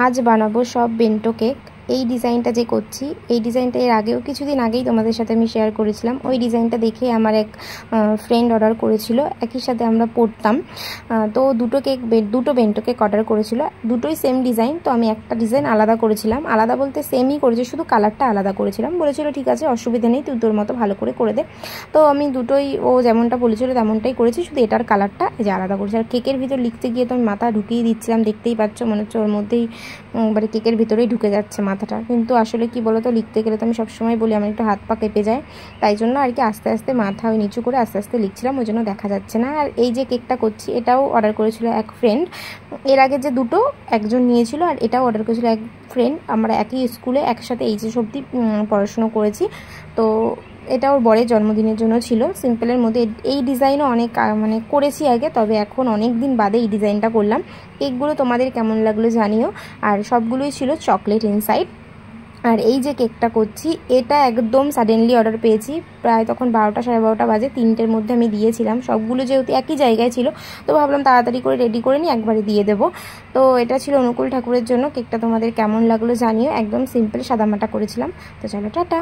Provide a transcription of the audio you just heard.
আজ বানাবো সব বেন্টো কেক। এই ডিজাইনটা যে করছি, এই ডিজাইনটা এর আগেও কিছুদিন আগেই তোমাদের সাথে আমি শেয়ার করেছিলাম। ওই ডিজাইনটা দেখে আমার এক ফ্রেন্ড অর্ডার করেছিল, একই সাথে আমরা পড়তাম। তো দুটো বেন্টো কেক অর্ডার করেছিল, দুটোই সেম ডিজাইন। তো আমি একটা ডিজাইন আলাদা করেছিলাম, আলাদা বলতে সেমই করেছি, শুধু কালারটা আলাদা করেছিলাম। বলেছিল ঠিক আছে, অসুবিধা নেই, তুই তোর মতো ভালো করে দে। তো আমি দুটোই ও যেমনটা বলেছিল তেমনটাই করেছি, শুধু এটার কালারটা যে আলাদা করেছি। আর কেকের ভিতর লিখতে গিয়ে তো আমি মাথা ঢুকিয়ে দিচ্ছিলাম, দেখতেই পাচ্ছ, মনে হচ্ছে ওর মধ্যেই মানে কেকের ভিতরেই ঢুকে যাচ্ছে মাথাটা। কিন্তু আসলে কি বলতো, লিখতে গেলে তো আমি সবসময় বলি আমার একটু হাত পা কেঁপে যায়, তাই জন্য আর কি আস্তে আস্তে মাথা ওই নিচু করে আস্তে আস্তে লিখছিলাম, ওই জন্য দেখা যাচ্ছে না। আর এই যে কেকটা করছি, এটাও অর্ডার করেছিল এক ফ্রেন্ড। এর আগে যে দুটো একজন নিয়েছিল, আর এটাও অর্ডার করেছিল এক ফ্রেন্ড। আমরা একই স্কুলে একসাথে এইচএস অবধি পড়াশুনো করেছি। তো এটা ওর বরের জন্মদিনের জন্য ছিল, সিম্পলের মধ্যে। এই ডিজাইনও অনেক মানে করেছি আগে, তবে এখন অনেক দিন বাদে এই ডিজাইনটা করলাম। কেকগুলো তোমাদের কেমন লাগলো জানিও। আর সবগুলোই ছিল চকলেট ইনসাইড। আর এই যে কেকটা করছি, এটা একদম সাডেনলি অর্ডার পেয়েছি, প্রায় তখন 12টা সাড়ে 12টা বাজে, 3টের মধ্যে আমি দিয়েছিলাম। সবগুলো যেহেতু একই জায়গায় ছিল, তো ভাবলাম তাড়াতাড়ি করে রেডি করে নিই, একবারে দিয়ে দেবো। তো এটা ছিল অনুকূল ঠাকুরের জন্য। কেকটা তোমাদের কেমন লাগলো জানিও, একদম সিম্পল সাদামাটা করেছিলাম। তো চলো টাটা।